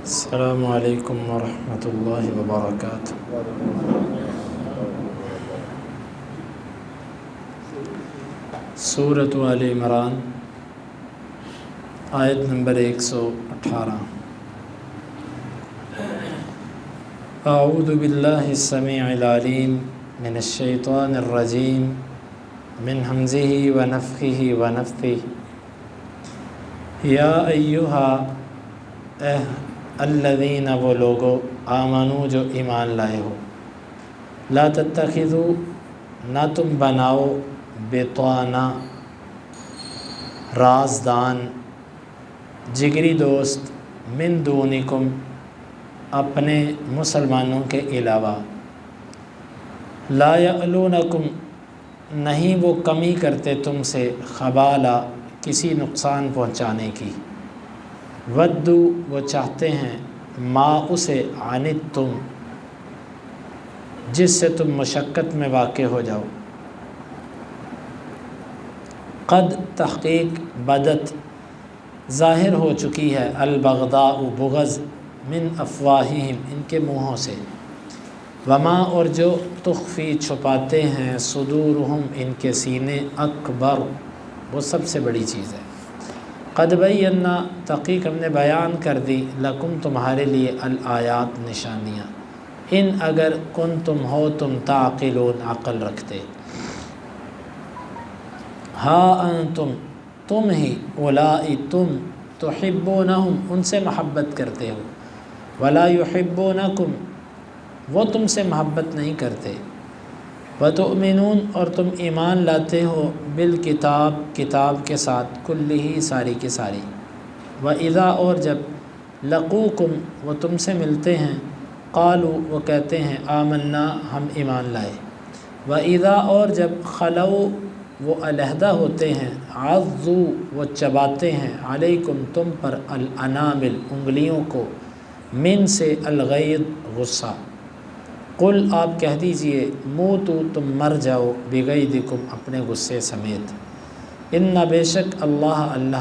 السلام علیکم ورحمۃ اللہ وبرکاتہ۔ سورۃ آل عمران آیت نمبر 118۔ اعوذ باللہ السمیع العلیم من الشیطان الرجیم من ہمزہ ونفخہ ونفثہ۔ یا ایہا الذین، وہ لوگو، آمنو جو ایمان لائے ہو، لا تتخذوا، نہ تم بناؤ، بطانہ رازدان، جگری دوست، من دونکم اپنے مسلمانوں کے علاوہ، لا یعلونکم نہیں وہ کمی کرتے تم سے، خبالہ کسی نقصان پہنچانے کی، ودو وہ چاہتے ہیں، ما اسے، عنتم جس سے تم مشقت میں واقع ہو جاؤ، قد تحقیق، بدت ظاہر ہو چکی ہے، البغضاء بغض، من افواہہم ان کے منہوں سے، وما اور جو تخفی چھپاتے ہیں، صدورہم ان کے سینے، اکبر وہ سب سے بڑی چیز ہے، قد بینا تحقیق ہم نے بیان کر دی، لکم تمہارے لیے، الآیات نشانیاں، ان اگر کن تم ہو تم تعقلون عقل رکھتے، ہا انتم تم ہی، اولائی تم، تحبونہم ان سے محبت کرتے ہو، ولا یحبونکم وہ تم سے محبت نہیں کرتے، وتؤمنون اور تم ایمان لاتے ہو، بالکتاب کتاب کے ساتھ، کلہ ساری کی ساری، وَإِذَا اور جب، لقوکم وہ تم سے ملتے ہیں، قالوا وہ کہتے ہیں، آمنا ہم ایمان لائے، وَإِذَا اور جب، خلو وہ علیحدہ ہوتے ہیں، عضوا وہ چباتے ہیں، علیکم تم پر، الانامل انگلیوں کو، من سے، الغیظ غصہ، قل آپ کہہ دیجئے، موتو تم مر جاؤ، بغیظکم اپنے غصے سمیت، ان بے شک اللہ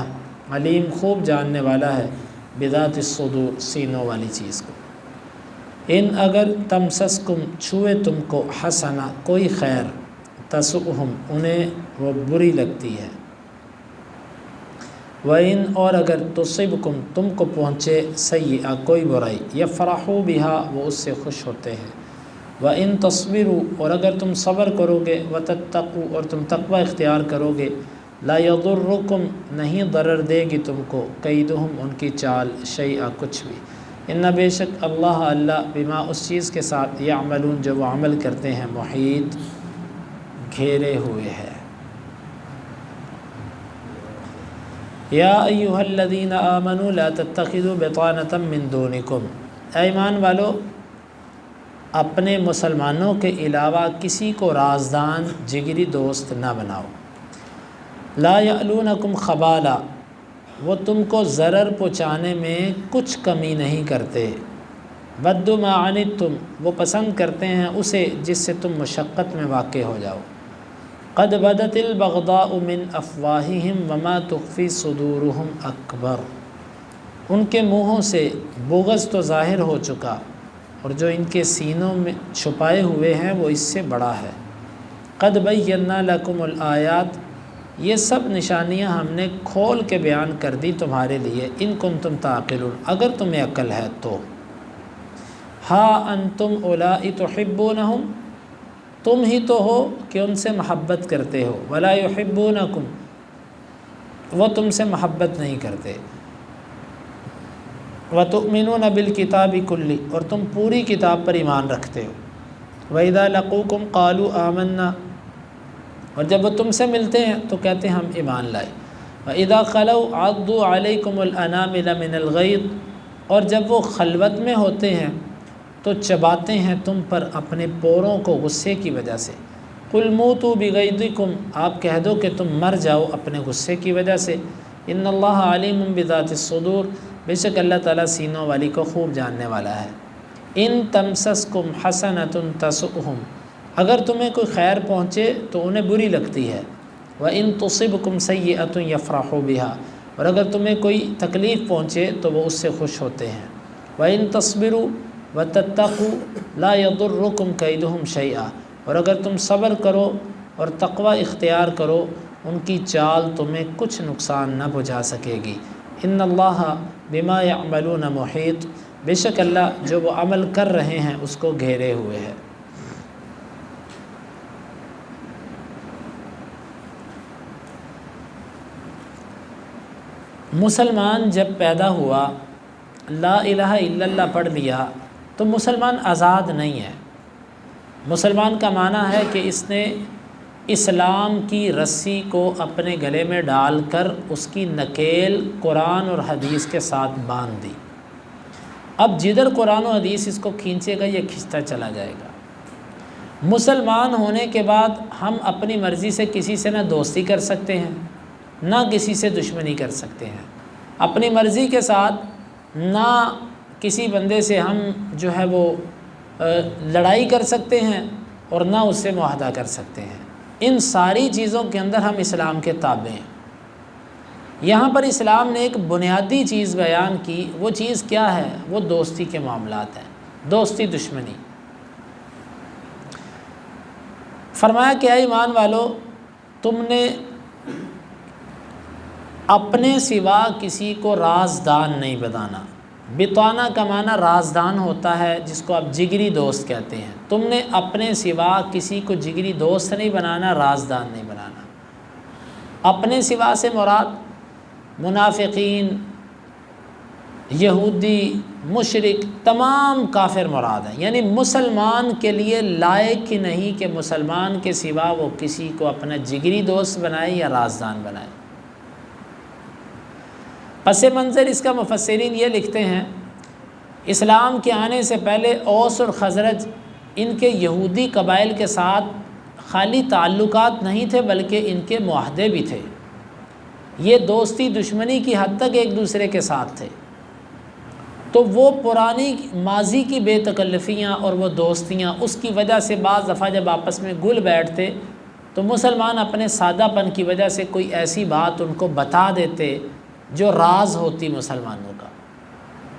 علیم خوب جاننے والا ہے، بذات الصدور سینوں والی چیز کو، ان اگر تمسسکم چھوئے تم کو، حسنہ کوئی خیر، تسؤہم انہیں وہ بری لگتی ہے، وَإِنْ اور اگر تصبکم تم کو پہنچے، سیئہ کوئی برائی، یفرحوا بہا وہ اس سے خوش ہوتے ہیں، وَإِنْ تصبروا اور اگر تم صبر کرو گے، وَتَتَّقُوا اور تم تقوی اختیار کرو گے، لا یضرکم نہیں ضرر دے گی تم کو، کیدہم ان کی چال، شیئا کچھ بھی، ان بے شک اللہ بما اس چیز کے ساتھ، یعملون جو وہ عمل کرتے ہیں، محیط گھیرے ہوئے ہے۔ یا ایہا الذین آمنوا لا تتخذوا بطانة من دونکم، اے ایمان والو اپنے مسلمانوں کے علاوہ کسی کو رازدان جگری دوست نہ بناؤ، لا یعلونکم خبالا وہ تم کو ضرر پہنچانے میں کچھ کمی نہیں کرتے، ودوا ما عنتم وہ پسند کرتے ہیں اسے جس سے تم مشقت میں واقع ہو جاؤ، قد بدت البغضاء من افواہہم وما تخفی صدورہم اکبر ان کے منہوں سے بغض تو ظاہر ہو چکا اور جو ان کے سینوں میں چھپائے ہوئے ہیں وہ اس سے بڑا ہے، قد بینا لکم الآیات یہ سب نشانیاں ہم نے کھول کے بیان کر دی تمہارے لیے، ان کنتم تعقلون اگر تمہیں عقل ہے تو، ہا انتم اولائی تحبونہم تم ہی تو ہو کہ ان سے محبت کرتے ہو، ولا یحبونکم وہ تم سے محبت نہیں کرتے، وتؤمنون بالکتاب کلہ اور تم پوری کتاب پر ایمان رکھتے ہو، وَإِذَا لَقُوكُمْ قَالُوا آمَنَّا اور جب وہ تم سے ملتے ہیں تو کہتے ہیں ہم ایمان لائے، وَإِذَا خَلَوْا عَضُّوا عَلَيْكُمُ الْأَنَامِلَ مِنَ الْغَيْظِ اور جب وہ خلوت میں ہوتے ہیں تو چباتے ہیں تم پر اپنے پوروں کو غصے کی وجہ سے، قُلْ مُوتُوا بِغَيْظِكُمْ آپ کہہ دو کہ تم مر جاؤ اپنے غصے کی وجہ سے، ان اللہ علیم بذات الصدور بے شک اللہ تعالیٰ سینوں والی کو خوب جاننے والا ہے، ان تمسسکم حسنۃ تسؤہم اگر تمہیں کوئی خیر پہنچے تو انہیں بری لگتی ہے، وَإِن تُصِبْكُمْ سَيِّئَةٌ يَفْرَحُوا بِهَا اور اگر تمہیں کوئی تکلیف پہنچے تو وہ اس سے خوش ہوتے ہیں، وَإِن تَصْبِرُوا وَتَتَّقُوا لَا يَضُرُّكُمْ كَيْدُهُمْ شَيْئًا، اور اگر تم صبر کرو اور تقوی اختیار کرو ان کی چال تمہیں کچھ نقصان نہ پہنچا سکے گی۔ ان اللہ بما یعملون محیط، بے شک اللہ جو وہ عمل کر رہے ہیں اس کو گھیرے ہوئے ہے۔ مسلمان جب پیدا ہوا لا الہ الا اللہ پڑھ لیا تو مسلمان آزاد نہیں ہے۔ مسلمان کا معنی ہے کہ اس نے اسلام کی رسی کو اپنے گلے میں ڈال کر اس کی نکیل قرآن اور حدیث کے ساتھ باندھ دی۔ اب جدھر قرآن و حدیث اس کو کھینچے گا یہ کھنچتا چلا جائے گا۔ مسلمان ہونے کے بعد ہم اپنی مرضی سے کسی سے نہ دوستی کر سکتے ہیں نہ کسی سے دشمنی کر سکتے ہیں۔ اپنی مرضی کے ساتھ نہ کسی بندے سے ہم جو ہے وہ لڑائی کر سکتے ہیں اور نہ اس سے معاہدہ کر سکتے ہیں۔ ان ساری چیزوں کے اندر ہم اسلام کے تابع ہیں۔ یہاں پر اسلام نے ایک بنیادی چیز بیان کی، وہ چیز کیا ہے؟ وہ دوستی کے معاملات ہیں، دوستی دشمنی۔ فرمایا کہ اے ایمان والو، تم نے اپنے سوا کسی کو رازدان نہیں بتانا۔ بتانا کا معنی رازدان ہوتا ہے جس کو آپ جگری دوست کہتے ہیں۔ تم نے اپنے سوا کسی کو جگری دوست نہیں بنانا، رازدان نہیں بنانا۔ اپنے سوا سے مراد منافقین، یہودی، مشرک، تمام کافر مراد ہیں۔ یعنی مسلمان کے لیے لائق ہی نہیں کہ مسلمان کے سوا وہ کسی کو اپنا جگری دوست بنائے یا رازدان بنائے۔ پس منظر اس کا مفسرین یہ لکھتے ہیں، اسلام کے آنے سے پہلے اوس اور خزرج ان کے یہودی قبائل کے ساتھ خالی تعلقات نہیں تھے بلکہ ان کے معاہدے بھی تھے۔ یہ دوستی دشمنی کی حد تک ایک دوسرے کے ساتھ تھے۔ تو وہ پرانی ماضی کی بے تکلفیاں اور وہ دوستیاں، اس کی وجہ سے بعض دفعہ جب آپس میں گل بیٹھتے تو مسلمان اپنے سادہ پن کی وجہ سے کوئی ایسی بات ان کو بتا دیتے جو راز ہوتی مسلمانوں کا،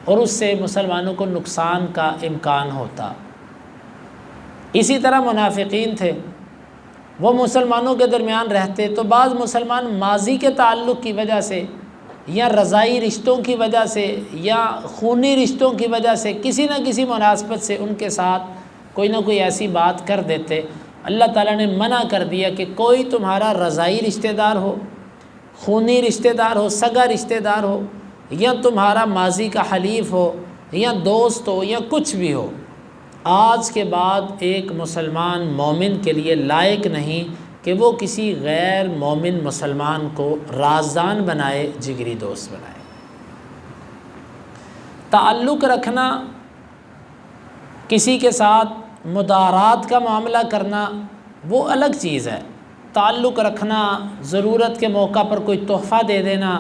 اور اس سے مسلمانوں کو نقصان کا امکان ہوتا۔ اسی طرح منافقین تھے، وہ مسلمانوں کے درمیان رہتے تو بعض مسلمان ماضی کے تعلق کی وجہ سے یا رضائی رشتوں کی وجہ سے یا خونی رشتوں کی وجہ سے کسی نہ کسی مناسبت سے ان کے ساتھ کوئی نہ کوئی ایسی بات کر دیتے۔ اللہ تعالیٰ نے منع کر دیا کہ کوئی تمہارا رضائی رشتہ دار ہو، خونی رشتہ دار ہو، سگا رشتہ دار ہو، یا تمہارا ماضی کا حلیف ہو یا دوست ہو یا کچھ بھی ہو، آج کے بعد ایک مسلمان مومن کے لیے لائق نہیں کہ وہ کسی غیر مومن مسلمان کو رازدان بنائے، جگری دوست بنائے۔ تعلق رکھنا، کسی کے ساتھ مدارات کا معاملہ کرنا وہ الگ چیز ہے۔ تعلق رکھنا، ضرورت کے موقع پر کوئی تحفہ دے دینا،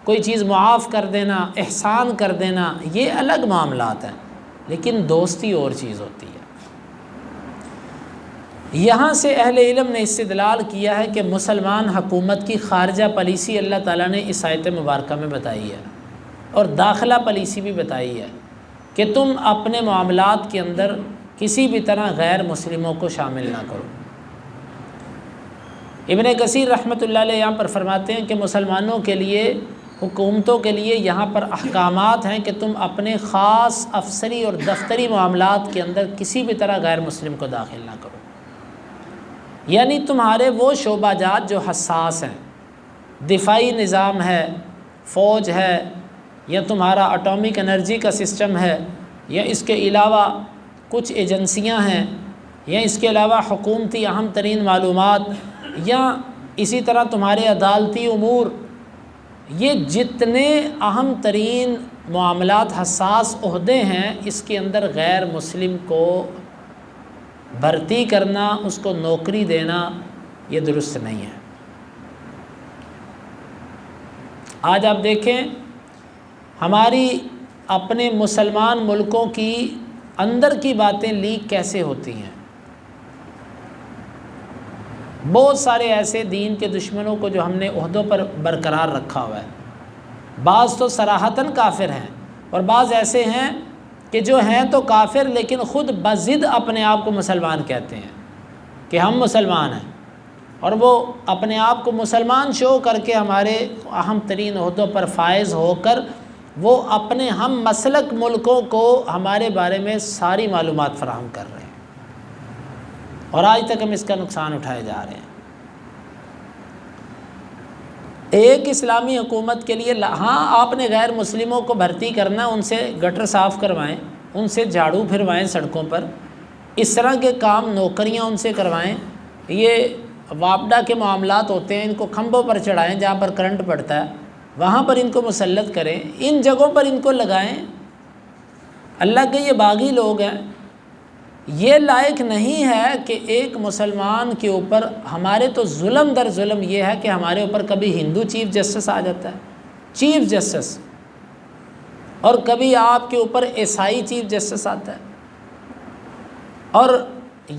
کوئی چیز معاف کر دینا، احسان کر دینا، یہ الگ معاملات ہیں، لیکن دوستی اور چیز ہوتی ہے۔ یہاں سے اہل علم نے استدلال کیا ہے کہ مسلمان حکومت کی خارجہ پالیسی اللہ تعالیٰ نے اس آیت مبارکہ میں بتائی ہے، اور داخلہ پالیسی بھی بتائی ہے کہ تم اپنے معاملات کے اندر کسی بھی طرح غیر مسلموں کو شامل نہ کرو۔ ابن کثیر رحمۃ اللہ علیہ یہاں پر فرماتے ہیں کہ مسلمانوں کے لیے، حکومتوں کے لیے یہاں پر احکامات ہیں کہ تم اپنے خاص افسری اور دفتری معاملات کے اندر کسی بھی طرح غیر مسلم کو داخل نہ کرو۔ یعنی تمہارے وہ شعبہ جات جو حساس ہیں، دفاعی نظام ہے، فوج ہے، یا تمہارا اٹامک انرجی کا سسٹم ہے، یا اس کے علاوہ کچھ ایجنسیاں ہیں، یا اس کے علاوہ حکومتی اہم ترین معلومات، یا اسی طرح تمہارے عدالتی امور، یہ جتنے اہم ترین معاملات، حساس عہدے ہیں، اس کے اندر غیر مسلم کو بھرتی کرنا، اس کو نوکری دینا، یہ درست نہیں ہے۔ آج آپ دیکھیں ہماری اپنے مسلمان ملکوں کی اندر کی باتیں لیک کیسے ہوتی ہیں۔ بہت سارے ایسے دین کے دشمنوں کو جو ہم نے عہدوں پر برقرار رکھا ہوا ہے، بعض تو صراحتاً کافر ہیں اور بعض ایسے ہیں کہ جو ہیں تو کافر لیکن خود بضد اپنے آپ کو مسلمان کہتے ہیں کہ ہم مسلمان ہیں، اور وہ اپنے آپ کو مسلمان شو کر کے ہمارے اہم ترین عہدوں پر فائز ہو کر وہ اپنے ہم مسلک ملکوں کو ہمارے بارے میں ساری معلومات فراہم کر رہے ہیں، اور آج تک ہم اس کا نقصان اٹھائے جا رہے ہیں۔ ایک اسلامی حکومت کے لیے ہاں آپ نے غیر مسلموں کو بھرتی کرنا، ان سے گٹر صاف کروائیں، ان سے جھاڑو پھروائیں سڑکوں پر، اس طرح کے کام نوکریاں ان سے کروائیں، یہ وابڈا کے معاملات ہوتے ہیں ان کو کھمبوں پر چڑھائیں جہاں پر کرنٹ پڑتا ہے، وہاں پر ان کو مسلط کریں، ان جگہوں پر ان کو لگائیں۔ اللہ کے یہ باغی لوگ ہیں، یہ لائق نہیں ہے کہ ایک مسلمان کے اوپر ہمارے تو ظلم در ظلم یہ ہے کہ ہمارے اوپر کبھی ہندو چیف جسٹس آ جاتا ہے، چیف جسٹس، اور کبھی آپ کے اوپر عیسائی چیف جسٹس آتا ہے، اور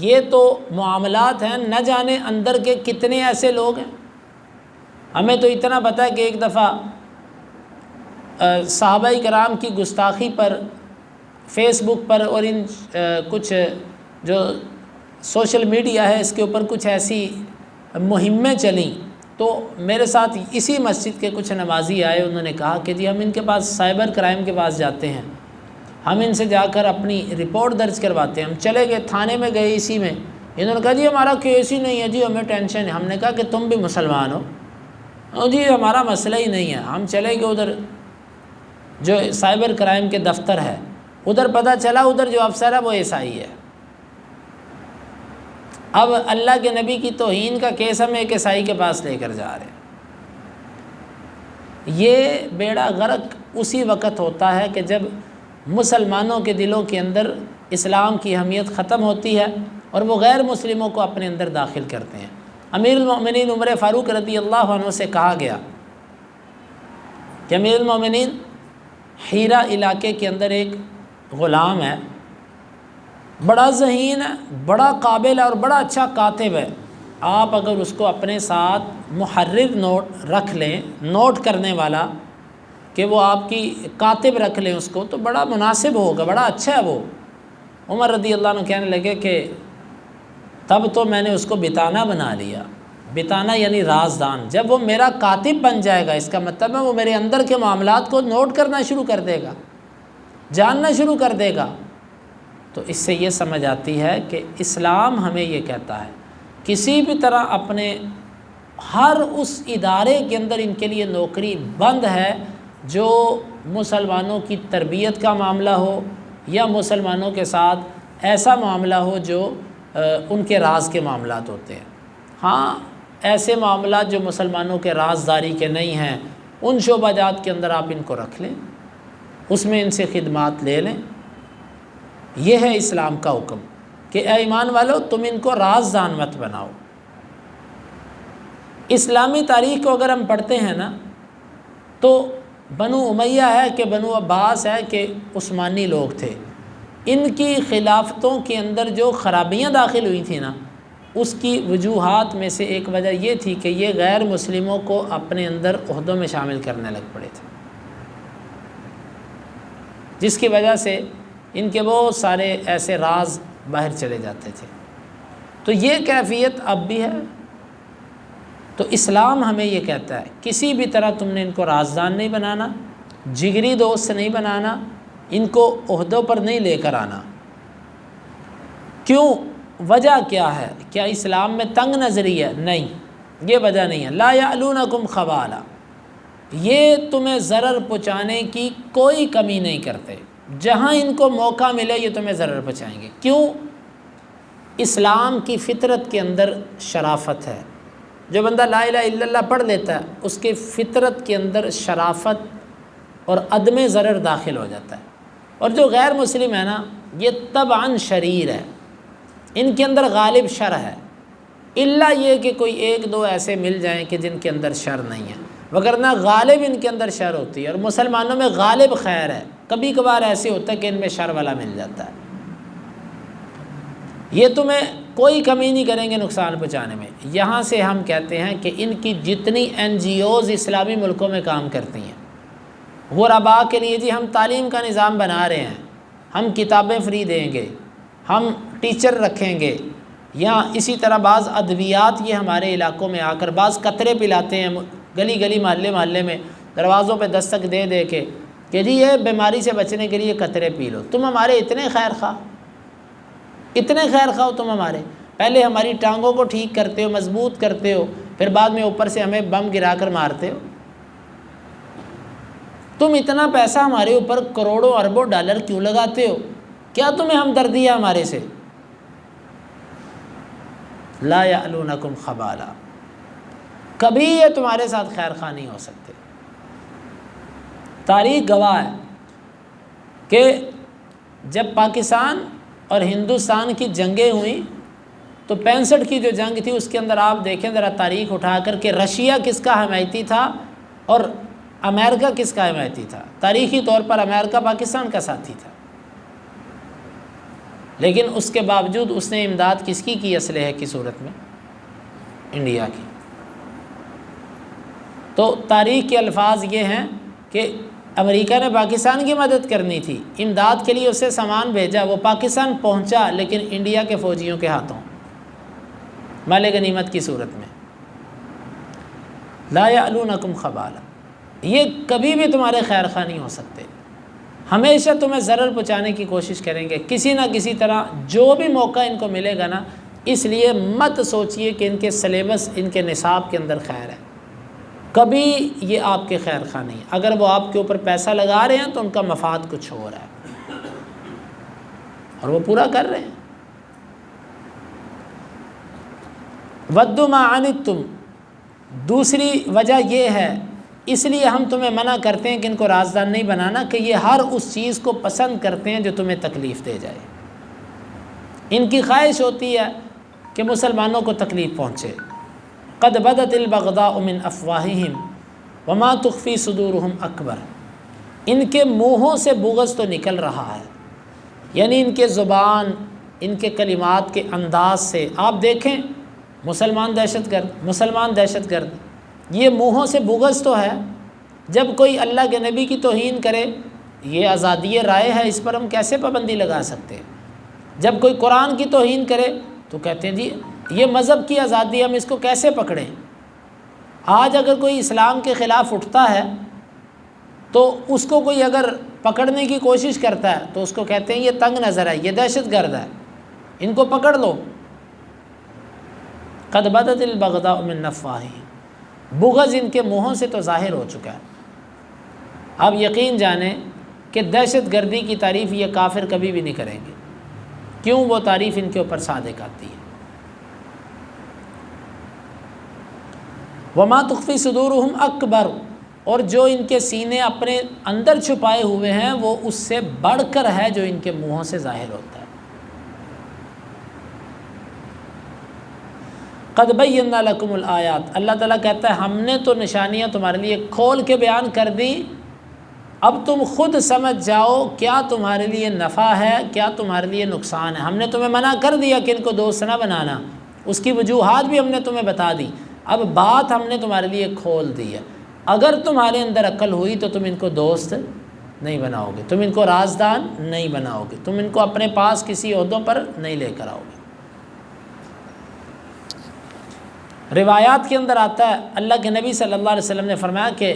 یہ تو معاملات ہیں نہ جانے اندر کے کتنے ایسے لوگ ہیں۔ ہمیں تو اتنا پتہ ہے کہ ایک دفعہ صحابہ کرام کی گستاخی پر فیس بک پر اور ان کچھ جو سوشل میڈیا ہے اس کے اوپر کچھ ایسی مہمیں چلیں، تو میرے ساتھ اسی مسجد کے کچھ نمازی آئے، انہوں نے کہا کہ جی ہم ان کے پاس سائبر کرائم کے پاس جاتے ہیں، ہم ان سے جا کر اپنی رپورٹ درج کرواتے ہیں۔ ہم چلے گئے تھانے میں گئے اسی میں، انہوں نے کہا جی ہمارا کیس ہی نہیں ہے، جی ہمیں ٹینشن ہے۔ ہم نے کہا کہ تم بھی مسلمان ہو؟ جی ہمارا مسئلہ ہی نہیں ہے۔ ہم چلے گئے ادھر جو سائبر کرائم کے دفتر ہے، ادھر پتہ چلا ادھر جو افسر ہے وہ عیسائی ہے۔ اب اللہ کے نبی کی توہین کا کیس ہم ایک عیسائی کے پاس لے کر جا رہے ہیں۔ یہ بیڑا غرق اسی وقت ہوتا ہے کہ جب مسلمانوں کے دلوں کے اندر اسلام کی اہمیت ختم ہوتی ہے اور وہ غیر مسلموں کو اپنے اندر داخل کرتے ہیں۔ امیر المومنین عمر فاروق رضی اللہ عنہ سے کہا گیا کہ امیر المومنین، ہیرا علاقے کے اندر ایک غلام ہے، بڑا ذہین ہے، بڑا قابل ہے اور بڑا اچھا کاتب ہے، آپ اگر اس کو اپنے ساتھ محرر نوٹ رکھ لیں، نوٹ کرنے والا، کہ وہ آپ کی کاتب رکھ لیں اس کو، تو بڑا مناسب ہوگا، بڑا اچھا ہے وہ۔ عمر رضی اللہ عنہ کہنے لگے کہ تب تو میں نے اس کو بتانا بنا لیا۔ بتانا یعنی رازدان۔ جب وہ میرا کاتب بن جائے گا اس کا مطلب ہے وہ میرے اندر کے معاملات کو نوٹ کرنا شروع کر دے گا، جاننا شروع کر دے گا۔ تو اس سے یہ سمجھ آتی ہے کہ اسلام ہمیں یہ کہتا ہے کسی بھی طرح اپنے ہر اس ادارے کے اندر ان کے لیے نوکری بند ہے جو مسلمانوں کی تربیت کا معاملہ ہو یا مسلمانوں کے ساتھ ایسا معاملہ ہو جو ان کے راز کے معاملات ہوتے ہیں۔ ہاں ایسے معاملات جو مسلمانوں کے رازداری کے نہیں ہیں، ان شعبہ جات کے اندر آپ ان کو رکھ لیں، اس میں ان سے خدمات لے لیں۔ یہ ہے اسلام کا حکم کہ اے ایمان والو تم ان کو رازدان مت بناؤ۔ اسلامی تاریخ کو اگر ہم پڑھتے ہیں نا تو بنو امیہ ہے کہ بنو عباس ہے کہ عثمانی لوگ تھے، ان کی خلافتوں کے اندر جو خرابیاں داخل ہوئی تھیں نا، اس کی وجوہات میں سے ایک وجہ یہ تھی کہ یہ غیر مسلموں کو اپنے اندر عہدوں میں شامل کرنے لگ پڑے تھے، جس کی وجہ سے ان کے بہت سارے ایسے راز باہر چلے جاتے تھے۔ تو یہ کیفیت اب بھی ہے۔ تو اسلام ہمیں یہ کہتا ہے کسی بھی طرح تم نے ان کو رازدان نہیں بنانا، جگری دوست نہیں بنانا، ان کو عہدوں پر نہیں لے کر آنا۔ کیوں؟ وجہ کیا ہے؟ کیا اسلام میں تنگ نظری ہے؟ نہیں، یہ وجہ نہیں ہے۔ لا یعلونکم خبالا، یہ تمہیں ضرر پہنچانے کی کوئی کمی نہیں کرتے، جہاں ان کو موقع ملے یہ تمہیں ضرر پہنچائیں گے۔ کیوں؟ اسلام کی فطرت کے اندر شرافت ہے۔ جو بندہ لا الہ الا اللہ پڑھ لیتا ہے اس کے فطرت کے اندر شرافت اور عدم ضرر داخل ہو جاتا ہے۔ اور جو غیر مسلم ہے نا، یہ طبعاً شریر ہے، ان کے اندر غالب شر ہے، الا یہ کہ کوئی ایک دو ایسے مل جائیں کہ جن کے اندر شر نہیں ہے، وگرنہ غالب ان کے اندر شر ہوتی ہے۔ اور مسلمانوں میں غالب خیر ہے، کبھی کبھار ایسے ہوتا ہے کہ ان میں شر والا مل جاتا ہے۔ یہ تمہیں کوئی کمی نہیں کریں گے نقصان پہنچانے میں۔ یہاں سے ہم کہتے ہیں کہ ان کی جتنی NGOs اسلامی ملکوں میں کام کرتی ہیں، غرباء کے لیے جی ہم تعلیم کا نظام بنا رہے ہیں، ہم کتابیں فری دیں گے، ہم ٹیچر رکھیں گے، یا اسی طرح بعض ادویات یہ ہمارے علاقوں میں آ کر بعض قطرے پلاتے ہیں گلی گلی محلے محلے میں، دروازوں پہ دستک دے دے کے کہ جی یہ بیماری سے بچنے کے لیے قطرے پی لو۔ تم ہمارے اتنے خیر خواہ، اتنے خیر خواہ تم ہمارے، پہلے ہماری ٹانگوں کو ٹھیک کرتے ہو، مضبوط کرتے ہو، پھر بعد میں اوپر سے ہمیں بم گرا کر مارتے ہو۔ تم اتنا پیسہ ہمارے اوپر کروڑوں اربوں ڈالر کیوں لگاتے ہو؟ کیا تمہیں ہمدردی ہے ہمارے سے؟ لا یعلونکم خبالا، کبھی یہ تمہارے ساتھ خیر خواہ نہیں ہو سکتے۔ تاریخ گواہ ہے کہ جب پاکستان اور ہندوستان کی جنگیں ہوئیں تو 65 کی جو جنگ تھی اس کے اندر آپ دیکھیں ذرا تاریخ اٹھا کر کہ رشیا کس کا حمایتی تھا اور امریکہ کس کا حمایتی تھا۔ تاریخی طور پر امریکہ پاکستان کا ساتھی تھا، لیکن اس کے باوجود اس نے امداد کس کی اسلحے کی صورت میں؟ انڈیا کی۔ تو تاریخ کے الفاظ یہ ہیں کہ امریکہ نے پاکستان کی مدد کرنی تھی، امداد کے لیے اسے سامان بھیجا، وہ پاکستان پہنچا لیکن انڈیا کے فوجیوں کے ہاتھوں مال غنیمت کی صورت میں۔ لا یعلونکم خبالا، یہ کبھی بھی تمہارے خیر خواہ نہیں ہو سکتے، ہمیشہ تمہیں ضرر پہنچانے کی کوشش کریں گے کسی نہ کسی طرح، جو بھی موقع ان کو ملے گا نا۔ اس لیے مت سوچئے کہ ان کے سلیبس، ان کے نصاب کے اندر خیر ہے، کبھی یہ آپ کے خیر خواہ نہیں۔ اگر وہ آپ کے اوپر پیسہ لگا رہے ہیں تو ان کا مفاد کچھ ہو رہا ہے اور وہ پورا کر رہے ہیں۔ وَدُّوا مَا عَنِتُّمْ، دوسری وجہ یہ ہے، اس لیے ہم تمہیں منع کرتے ہیں کہ ان کو رازدان نہیں بنانا، کہ یہ ہر اس چیز کو پسند کرتے ہیں جو تمہیں تکلیف دے جائے۔ ان کی خواہش ہوتی ہے کہ مسلمانوں کو تکلیف پہنچے۔ قد بدت البغضاء من افواہہم وما تخفی صدورہم اکبر، ان کے منہوں سے بغض تو نکل رہا ہے، یعنی ان کے زبان، ان کے کلمات کے انداز سے آپ دیکھیں، مسلمان دہشت گرد، مسلمان دہشت گرد، یہ منہوں سے بغض تو ہے۔ جب کوئی اللہ کے نبی کی توہین کرے، یہ آزادی رائے ہے، اس پر ہم کیسے پابندی لگا سکتے ہیں؟ جب کوئی قرآن کی توہین کرے تو کہتے ہیں جی یہ مذہب کی آزادی، ہم اس کو کیسے پکڑیں؟ آج اگر کوئی اسلام کے خلاف اٹھتا ہے تو اس کو کوئی اگر پکڑنے کی کوشش کرتا ہے تو اس کو کہتے ہیں یہ تنگ نظر ہے، یہ دہشت گرد ہے، ان کو پکڑ لو۔ قد بدت البغضاء من افواہہم، بغض ان کے منہوں سے تو ظاہر ہو چکا ہے۔ اب یقین جانیں کہ دہشت گردی کی تعریف یہ کافر کبھی بھی نہیں کریں گے، کیوں؟ وہ تعریف ان کے اوپر صادق آتی ہے۔ وما تخفی صدورہم اکبر، اور جو ان کے سینے اپنے اندر چھپائے ہوئے ہیں وہ اس سے بڑھ کر ہے جو ان کے منہوں سے ظاہر ہوتا ہے۔ قد بینا لکم الآیات، اللہ تعالیٰ کہتا ہے ہم نے تو نشانیاں تمہارے لیے کھول کے بیان کر دی، اب تم خود سمجھ جاؤ کیا تمہارے لیے نفع ہے، کیا تمہارے لیے نقصان ہے۔ ہم نے تمہیں منع کر دیا کہ ان کو دوست نہ بنانا، اس کی وجوہات بھی ہم نے تمہیں بتا دی، اب بات ہم نے تمہارے لیے کھول دی ہے۔ اگر تمہارے اندر عقل ہوئی تو تم ان کو دوست نہیں بناؤ گے، تم ان کو رازدان نہیں بناؤ گے، تم ان کو اپنے پاس کسی عہدوں پر نہیں لے کر آؤ گے۔ روایات کے اندر آتا ہے اللہ کے نبی صلی اللہ علیہ وسلم نے فرمایا کہ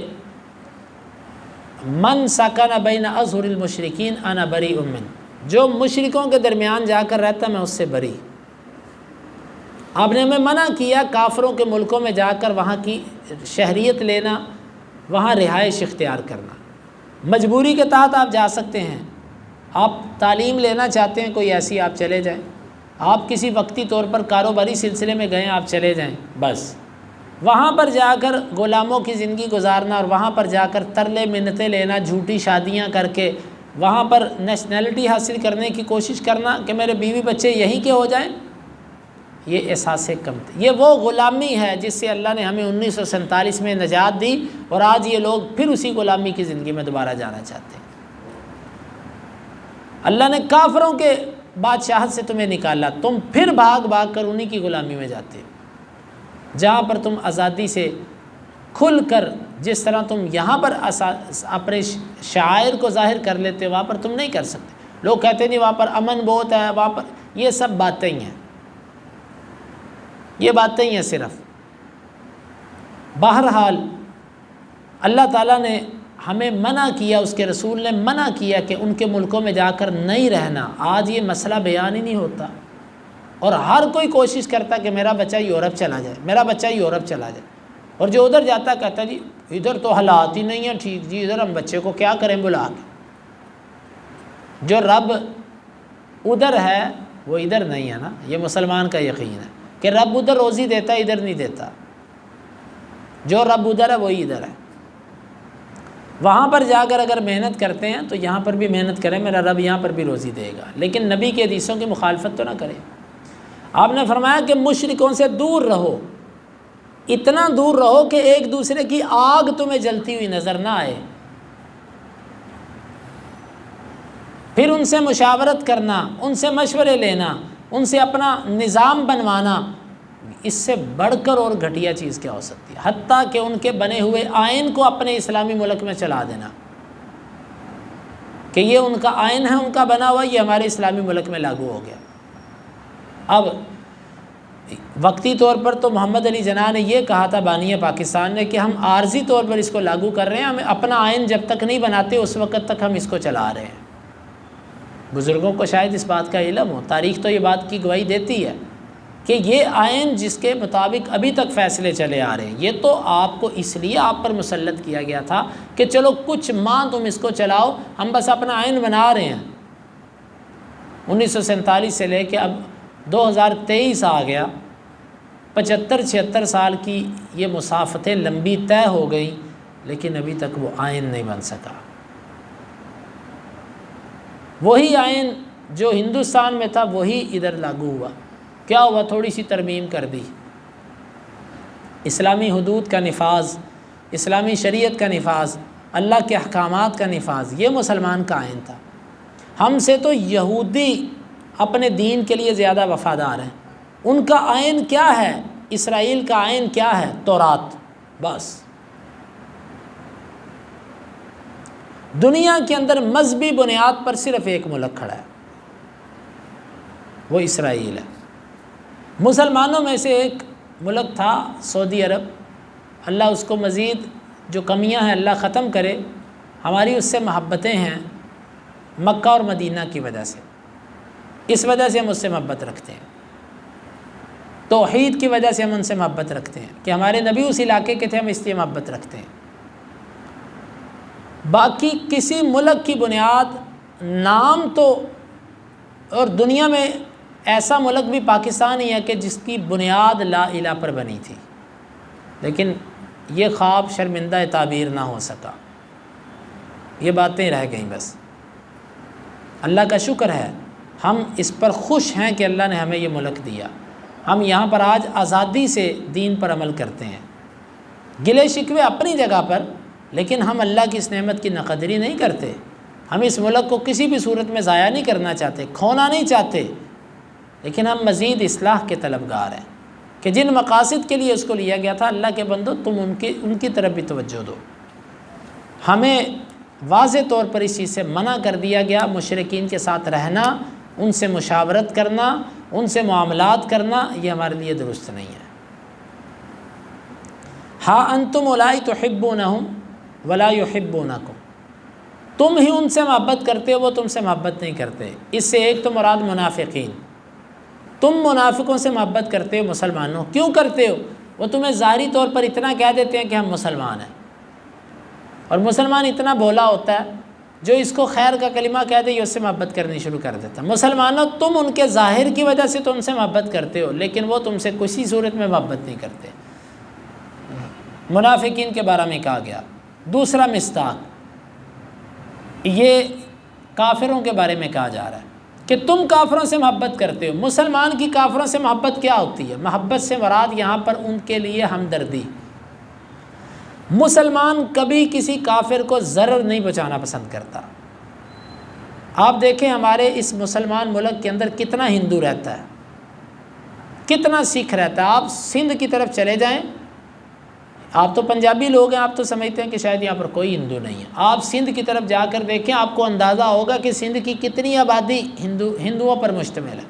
من سکن بین اظہر المشرکین انا بریء من، جو مشرکوں کے درمیان جا کر رہتا میں اس سے بری۔ آپ نے ہمیں منع کیا کافروں کے ملکوں میں جا کر وہاں کی شہریت لینا، وہاں رہائش اختیار کرنا۔ مجبوری کے تحت آپ جا سکتے ہیں، آپ تعلیم لینا چاہتے ہیں کوئی ایسی، آپ چلے جائیں، آپ کسی وقتی طور پر کاروباری سلسلے میں گئے آپ چلے جائیں، بس وہاں پر جا کر غلاموں کی زندگی گزارنا اور وہاں پر جا کر ترلے منتیں لینا، جھوٹی شادیاں کر کے وہاں پر نیشنلٹی حاصل کرنے کی کوشش کرنا کہ میرے بیوی بچے یہیں کے ہو جائیں، یہ احساس کمتری، یہ وہ غلامی ہے جس سے اللہ نے ہمیں 1947 میں نجات دی، اور آج یہ لوگ پھر اسی غلامی کی زندگی میں دوبارہ جانا چاہتے ہیں۔ اللہ نے کافروں کے بادشاہت سے تمہیں نکالا، تم پھر بھاگ بھاگ کر انہی کی غلامی میں جاتے، جہاں پر تم آزادی سے کھل کر، جس طرح تم یہاں پر اپنے شعائر کو ظاہر کر لیتے وہاں پر تم نہیں کر سکتے۔ لوگ کہتے ہیں نہیں وہاں پر امن بہت ہے، وہاں پر، یہ سب باتیں ہی ہیں، یہ باتیں ہی ہیں صرف۔ بہرحال اللہ تعالیٰ نے ہمیں منع کیا، اس کے رسول نے منع کیا کہ ان کے ملکوں میں جا کر نہیں رہنا۔ آج یہ مسئلہ بیان ہی نہیں ہوتا، اور ہر کوئی کوشش کرتا کہ میرا بچہ یورپ چلا جائے، میرا بچہ یورپ چلا جائے، اور جو ادھر جاتا کہتا جی ادھر تو حالات ہی نہیں ہیں ٹھیک، جی ادھر ہم بچے کو کیا کریں بلا کے۔ جو رب ادھر ہے وہ ادھر نہیں ہے نا، یہ مسلمان کا یقین ہے کہ رب ادھر روزی دیتا ہے، ادھر نہیں دیتا۔ جو رب ادھر ہے وہی ادھر ہے۔ وہاں پر جا کر اگر محنت کرتے ہیں تو یہاں پر بھی محنت کریں، میرا رب یہاں پر بھی روزی دے گا، لیکن نبی کے حدیثوں کی مخالفت تو نہ کریں۔ آپ نے فرمایا کہ مشرکوں سے دور رہو، اتنا دور رہو کہ ایک دوسرے کی آگ تمہیں جلتی ہوئی نظر نہ آئے۔ پھر ان سے مشاورت کرنا، ان سے مشورے لینا، ان سے اپنا نظام بنوانا، اس سے بڑھ کر اور گھٹیا چیز کیا ہو سکتی ہے؟ حتیٰ کہ ان کے بنے ہوئے آئین کو اپنے اسلامی ملک میں چلا دینا کہ یہ ان کا آئین ہے، ان کا بنا ہوا، یہ ہمارے اسلامی ملک میں لاگو ہو گیا۔ اب وقتی طور پر تو محمد علی جناح نے یہ کہا تھا، بانی پاکستان نے، کہ ہم عارضی طور پر اس کو لاگو کر رہے ہیں، ہمیں اپنا آئین جب تک نہیں بناتے اس وقت تک ہم اس کو چلا رہے ہیں۔ بزرگوں کو شاید اس بات کا علم ہو، تاریخ تو یہ بات کی گواہی دیتی ہے کہ یہ آئین جس کے مطابق ابھی تک فیصلے چلے آ رہے ہیں، یہ تو آپ کو اس لیے آپ پر مسلط کیا گیا تھا کہ چلو کچھ ماہ تم اس کو چلاؤ، ہم بس اپنا آئین بنا رہے ہیں۔ 1947 سے لے کے اب 2023 آ گیا، 75-76 سال کی یہ مسافتیں لمبی طے ہو گئی، لیکن ابھی تک وہ آئین نہیں بن سکا۔ وہی آئین جو ہندوستان میں تھا وہی ادھر لاگو ہوا۔ کیا ہوا؟ تھوڑی سی ترمیم کر دی۔ اسلامی حدود کا نفاذ، اسلامی شریعت کا نفاذ، اللہ کے احکامات کا نفاذ، یہ مسلمان کا آئین تھا۔ ہم سے تو یہودی اپنے دین کے لیے زیادہ وفادار ہیں۔ ان کا آئین کیا ہے؟ اسرائیل کا آئین کیا ہے؟ تورات، بس۔ دنیا کے اندر مذہبی بنیاد پر صرف ایک ملک کھڑا ہے، وہ اسرائیل ہے۔ مسلمانوں میں سے ایک ملک تھا سعودی عرب، اللہ اس کو مزید جو کمیاں ہیں اللہ ختم کرے، ہماری اس سے محبتیں ہیں مکہ اور مدینہ کی وجہ سے، اس وجہ سے ہم اس سے محبت رکھتے ہیں، توحید کی وجہ سے ہم ان سے محبت رکھتے ہیں کہ ہمارے نبی اس علاقے کے تھے، ہم اس لیے محبت رکھتے ہیں۔ باقی کسی ملک کی بنیاد نام تو، اور دنیا میں ایسا ملک بھی پاکستان ہی ہے کہ جس کی بنیاد لا الہ پر بنی تھی، لیکن یہ خواب شرمندہ تعبیر نہ ہو سکا، یہ باتیں رہ گئیں بس۔ اللہ کا شکر ہے، ہم اس پر خوش ہیں کہ اللہ نے ہمیں یہ ملک دیا، ہم یہاں پر آج آزادی سے دین پر عمل کرتے ہیں، گلے شکوے اپنی جگہ پر، لیکن ہم اللہ کی اس نعمت کی ناقدری نہیں کرتے۔ ہم اس ملک کو کسی بھی صورت میں ضائع نہیں کرنا چاہتے، کھونا نہیں چاہتے، لیکن ہم مزید اصلاح کے طلبگار ہیں کہ جن مقاصد کے لیے اس کو لیا گیا تھا، اللہ کے بندو تم ان کی طرف بھی توجہ دو۔ ہمیں واضح طور پر اس چیز سے منع کر دیا گیا، مشرکین کے ساتھ رہنا، ان سے مشاورت کرنا، ان سے معاملات کرنا، یہ ہمارے لیے درست نہیں ہے۔ ہاں انتم اولائی تحبونہم ولا یحبونکم، تم ہی ان سے محبت کرتے ہو، وہ تم سے محبت نہیں کرتے۔ اس سے ایک تو مراد منافقین، تم منافقوں سے محبت کرتے ہو، مسلمانوں کیوں کرتے ہو؟ وہ تمہیں ظاہری طور پر اتنا کہہ دیتے ہیں کہ ہم مسلمان ہیں، اور مسلمان اتنا بھولا ہوتا ہے جو اس کو خیر کا کلمہ کہہ دے یہ اس سے محبت کرنی شروع کر دیتا ہے۔ مسلمانوں تم ان کے ظاہر کی وجہ سے تو ان سے محبت کرتے ہو، لیکن وہ تم سے کسی صورت میں محبت نہیں کرتے۔ منافقین کے بارے میں کہا گیا۔ دوسرا مصداق، یہ کافروں کے بارے میں کہا جا رہا ہے کہ تم کافروں سے محبت کرتے ہو۔ مسلمان کی کافروں سے محبت کیا ہوتی ہے؟ محبت سے مراد یہاں پر ان کے لیے ہمدردی۔ مسلمان کبھی کسی کافر کو ضرر نہیں پہنچانا پسند کرتا۔ آپ دیکھیں ہمارے اس مسلمان ملک کے اندر کتنا ہندو رہتا ہے، کتنا سکھ رہتا ہے۔ آپ سندھ کی طرف چلے جائیں، آپ تو پنجابی لوگ ہیں، آپ تو سمجھتے ہیں کہ شاید یہاں پر کوئی ہندو نہیں ہے۔ آپ سندھ کی طرف جا کر دیکھیں، آپ کو اندازہ ہوگا کہ سندھ کی کتنی آبادی ہندوؤں پر مشتمل ہے،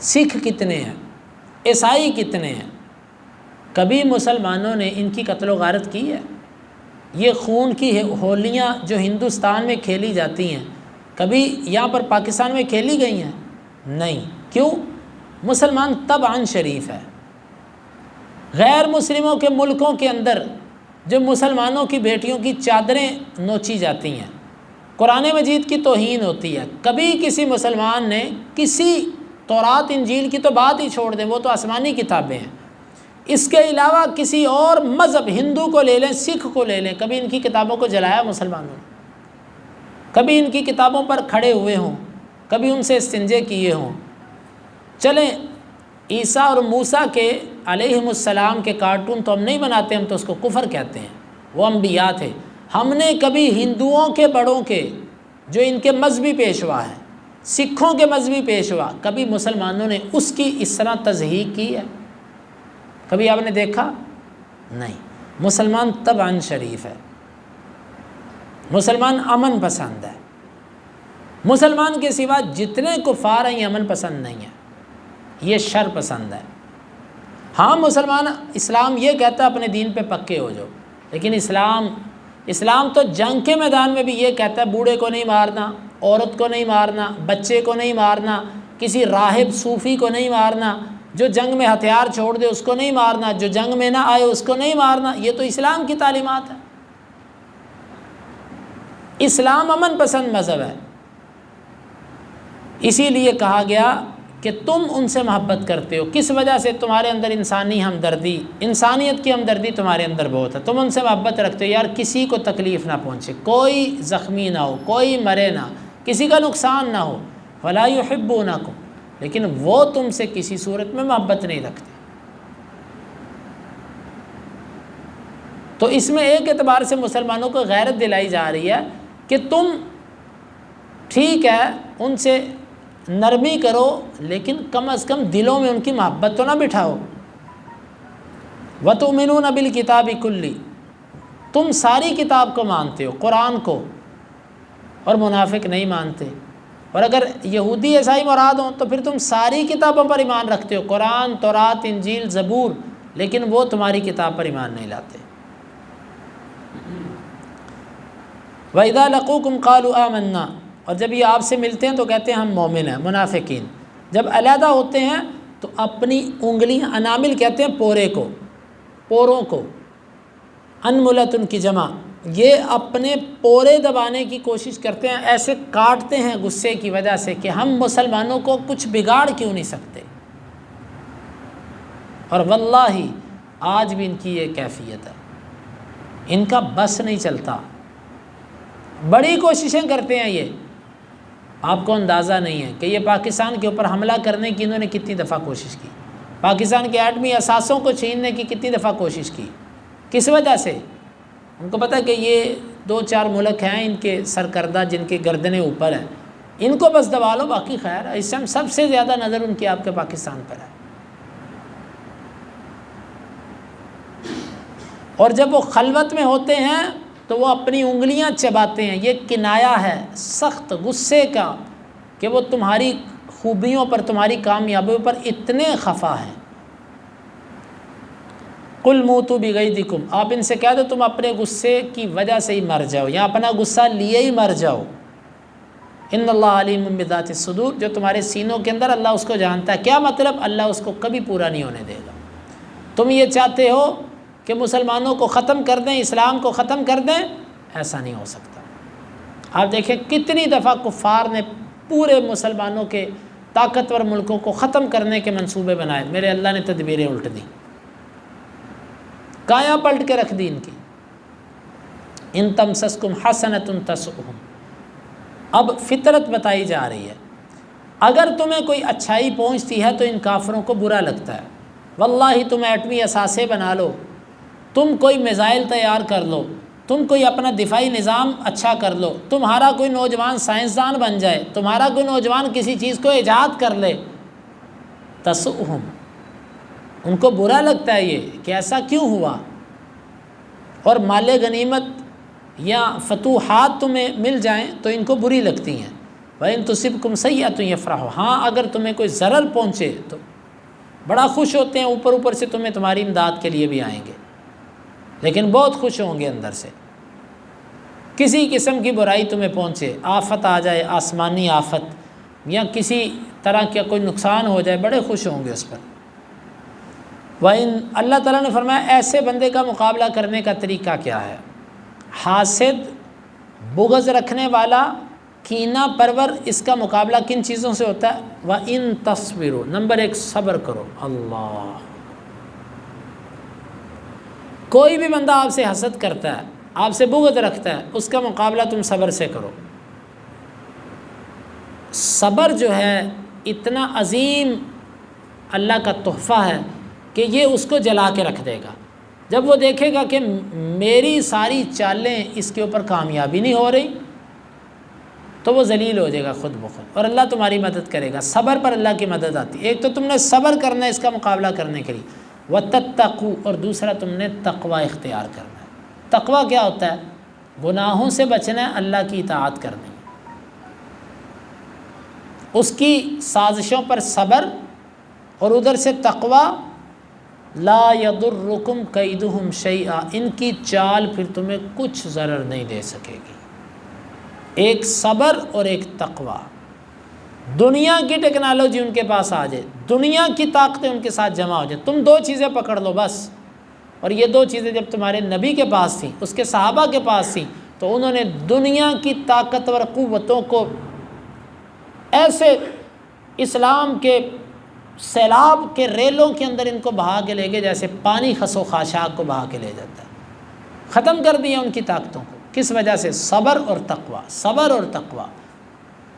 سکھ کتنے ہیں، عیسائی کتنے ہیں۔ کبھی مسلمانوں نے ان کی قتل و غارت کی ہے؟ یہ خون کی ہولیاں جو ہندوستان میں کھیلی جاتی ہیں، کبھی یہاں پر پاکستان میں کھیلی گئی ہیں؟ نہیں۔ کیوں؟ مسلمان طبعاً شریف ہے۔ غیر مسلموں کے ملکوں کے اندر جو مسلمانوں کی بیٹیوں کی چادریں نوچی جاتی ہیں، قرآن مجید کی توہین ہوتی ہے، کبھی کسی مسلمان نے کسی تورات انجیل کی تو بات ہی چھوڑ دیں، وہ تو آسمانی کتابیں ہیں، اس کے علاوہ کسی اور مذہب، ہندو کو لے لیں، سکھ کو لے لیں، کبھی ان کی کتابوں کو جلایا مسلمانوں نے؟ کبھی ان کی کتابوں پر کھڑے ہوئے ہوں، کبھی ان سے استنجے کیے ہوں؟ چلیں عیسیٰ اور موسیٰ کے علیہم السلام کے کارٹون تو ہم نہیں بناتے، ہم تو اس کو کفر کہتے ہیں، وہ انبیاء تھے۔ ہم نے کبھی ہندوؤں کے بڑوں کے، جو ان کے مذہبی پیشوا ہیں، سکھوں کے مذہبی پیشوا، کبھی مسلمانوں نے اس کی اس طرح تضحیق کی ہے؟ کبھی آپ نے دیکھا؟ نہیں۔ مسلمان طبعاً شریف ہے، مسلمان امن پسند ہے۔ مسلمان کے سوا جتنے کفار ہیں یہ امن پسند نہیں ہے، یہ شر پسند ہے۔ ہاں مسلمان، اسلام یہ کہتا ہے اپنے دین پہ پکے ہو جاؤ، لیکن اسلام تو جنگ کے میدان میں بھی یہ کہتا ہے بوڑھے کو نہیں مارنا، عورت کو نہیں مارنا، بچے کو نہیں مارنا، کسی راہب صوفی کو نہیں مارنا، جو جنگ میں ہتھیار چھوڑ دے اس کو نہیں مارنا، جو جنگ میں نہ آئے اس کو نہیں مارنا۔ یہ تو اسلام کی تعلیمات ہے۔ اسلام امن پسند مذہب ہے، اسی لیے کہا گیا کہ تم ان سے محبت کرتے ہو، کس وجہ سے؟ تمہارے اندر انسانی ہمدردی، انسانیت کی ہمدردی تمہارے اندر بہت ہے، تم ان سے محبت رکھتے ہو، یار کسی کو تکلیف نہ پہنچے، کوئی زخمی نہ ہو، کوئی مرے نہ، کسی کا نقصان نہ ہو۔ وَلَا يُحِبُّونَكُمْ، لیکن وہ تم سے کسی صورت میں محبت نہیں رکھتے۔ تو اس میں ایک اعتبار سے مسلمانوں کو غیرت دلائی جا رہی ہے کہ تم ٹھیک ہے ان سے نرمی کرو، لیکن کم از کم دلوں میں ان کی محبت تو نہ بٹھاؤ۔ وَتُؤْمِنُونَ بِالْكِتَابِ كُلِّ، تم ساری کتاب کو مانتے ہو، قرآن کو، اور منافق نہیں مانتے۔ اور اگر یہودی عیسائی مراد ہوں تو پھر تم ساری کتابوں پر ایمان رکھتے ہو، قرآن، تورات، انجیل، زبور، لیکن وہ تمہاری کتاب پر ایمان نہیں لاتے۔ وَإِذَا لَقُوكُمْ قَالُوا آمَنَّا، اور جب یہ آپ سے ملتے ہیں تو کہتے ہیں ہم مومن ہیں۔ منافقین جب علیحدہ ہوتے ہیں تو اپنی انگلیاں، انامل کہتے ہیں پورے کو، پوروں کو، انملت ان کی جمع، یہ اپنے پورے دبانے کی کوشش کرتے ہیں، ایسے کاٹتے ہیں غصے کی وجہ سے کہ ہم مسلمانوں کو کچھ بگاڑ کیوں نہیں سکتے۔ اور واللہ آج بھی ان کی یہ کیفیت ہے، ان کا بس نہیں چلتا، بڑی کوششیں کرتے ہیں یہ۔ آپ کو اندازہ نہیں ہے کہ یہ پاکستان کے اوپر حملہ کرنے کی انہوں نے کتنی دفعہ کوشش کی، پاکستان کے ایٹمی اثاثوں کو چھیننے کی کتنی دفعہ کوشش کی۔ کس وجہ سے؟ ان کو پتہ ہے کہ یہ 2-4 ملک ہیں ان کے سرکردہ، جن کے گردنیں اوپر ہیں، ان کو بس دبا لو، باقی خیر ہے۔ اس ٹائم سب سے زیادہ نظر ان کی آپ کے پاکستان پر ہے۔ اور جب وہ خلوت میں ہوتے ہیں تو وہ اپنی انگلیاں چباتے ہیں، یہ کنایا ہے سخت غصے کا کہ وہ تمہاری خوبیوں پر، تمہاری کامیابیوں پر اتنے خفا ہیں۔ قُلْ مُوتُوا بِغَيْظِكُمْ، آپ ان سے کہہ دو تم اپنے غصے کی وجہ سے ہی مر جاؤ، یا اپنا غصہ لیے ہی مر جاؤ۔ ان اللہ علیم بذات الصدور، جو تمہارے سینوں کے اندر، اللہ اس کو جانتا ہے۔ کیا مطلب؟ اللہ اس کو کبھی پورا نہیں ہونے دے گا۔ تم یہ چاہتے ہو کہ مسلمانوں کو ختم کر دیں، اسلام کو ختم کر دیں، ایسا نہیں ہو سکتا۔ آپ دیکھیں کتنی دفعہ کفار نے پورے مسلمانوں کے طاقتور ملکوں کو ختم کرنے کے منصوبے بنائے، میرے اللہ نے تدبیریں الٹ دیں، کایاں پلٹ کے رکھ دی ان کی۔ ان تمسسکم حسنۃ تسؤہم، اب فطرت بتائی جا رہی ہے، اگر تمہیں کوئی اچھائی پہنچتی ہے تو ان کافروں کو برا لگتا ہے۔ واللہ تم ایٹمی اثاثے بنا لو، تم کوئی میزائل تیار کر لو، تم کوئی اپنا دفاعی نظام اچھا کر لو، تمہارا کوئی نوجوان سائنسدان بن جائے، تمہارا کوئی نوجوان کسی چیز کو ایجاد کر لے، تسؤہم، ان کو برا لگتا ہے یہ کہ ایسا کیوں ہوا، اور مال غنیمت یا فتوحات تمہیں مل جائیں تو ان کو بری لگتی ہیں۔ وَإِن تُصِبْكُمْ سَيِّئَةٌ يَفْرَحُوا، ہاں اگر تمہیں کوئی ضرر پہنچے تو بڑا خوش ہوتے ہیں، اوپر سے تمہاری امداد کے لیے بھی آئیں گے، لیکن بہت خوش ہوں گے اندر سے۔ کسی قسم کی برائی تمہیں پہنچے، آفت آ جائے، آسمانی آفت یا کسی طرح کا کوئی نقصان ہو جائے، بڑے خوش ہوں گے اس پر۔ وَإِن، اللہ تعالیٰ نے فرمایا ایسے بندے کا مقابلہ کرنے کا طریقہ کیا ہے؟ حاسد، بغض رکھنے والا، کینہ پرور، اس کا مقابلہ کن چیزوں سے ہوتا ہے؟ وَإِن تَصْبِرُوا، نمبر 1 صبر کرو۔ اللہ، کوئی بھی بندہ آپ سے حسد کرتا ہے، آپ سے بغض رکھتا ہے، اس کا مقابلہ تم صبر سے کرو۔ صبر جو ہے اتنا عظیم اللہ کا تحفہ ہے کہ یہ اس کو جلا کے رکھ دے گا۔ جب وہ دیکھے گا کہ میری ساری چالیں اس کے اوپر کامیابی نہیں ہو رہی، تو وہ ذلیل ہو جائے گا خود بخود، اور اللہ تمہاری مدد کرے گا۔ صبر پر اللہ کی مدد آتی ہے۔ ایک تو تم نے صبر کرنا ہے اس کا مقابلہ کرنے کے لیے، وَتَتَّقُوا، اور دوسرا تم نے تقوی اختیار کرنا ہے۔ تقوی کیا ہوتا ہے؟ گناہوں سے بچنا ہے، اللہ کی اطاعت کرنی ہے، اس کی سازشوں پر صبر، اور ادھر سے تقوی، لا یضرکم کیدہم شیئا، ان کی چال پھر تمہیں کچھ ضرر نہیں دے سکے گی۔ ایک صبر اور ایک تقوی۔ دنیا کی ٹیکنالوجی ان کے پاس آ جائے، دنیا کی طاقتیں ان کے ساتھ جمع ہو جائے، تم 2 چیزیں پکڑ لو بس، اور یہ 2 چیزیں جب تمہارے نبی کے پاس تھیں، اس کے صحابہ کے پاس تھیں، تو انہوں نے دنیا کی طاقتور قوتوں کو ایسے اسلام کے سیلاب کے ریلوں کے اندر ان کو بہا کے لے گئے، جیسے پانی خس و خاشاک کو بہا کے لے جاتا ہے۔ ختم کر دیا ان کی طاقتوں کو، کس وجہ سے؟ صبر اور تقوی، صبر اور تقوی۔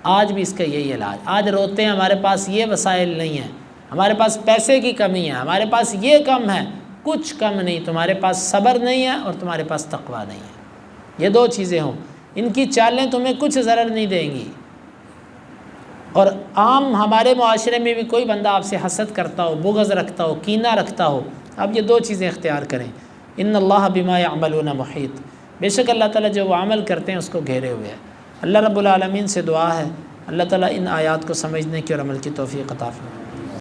آج بھی اس کا یہی علاج۔ آج روتے ہیں ہمارے پاس یہ وسائل نہیں ہیں، ہمارے پاس پیسے کی کمی ہے، ہمارے پاس یہ کم ہے، کچھ کم نہیں، تمہارے پاس صبر نہیں ہے اور تمہارے پاس تقوی نہیں ہے۔ یہ 2 چیزیں ہوں، ان کی چالیں تمہیں کچھ ضرر نہیں دیں گی۔ اور عام ہمارے معاشرے میں بھی کوئی بندہ آپ سے حسد کرتا ہو، بغض رکھتا ہو، کینہ رکھتا ہو، اب یہ 2 چیزیں اختیار کریں۔ ان اللہ بما یعملون محیط، بے شک اللہ تعالیٰ جو وہ عمل کرتے ہیں اس کو گھیرے ہوئے ہے۔ اللہ رب العالمین سے دعا ہے اللہ تعالیٰ ان آیات کو سمجھنے کی اور عمل کی توفیق عطا فرمائے۔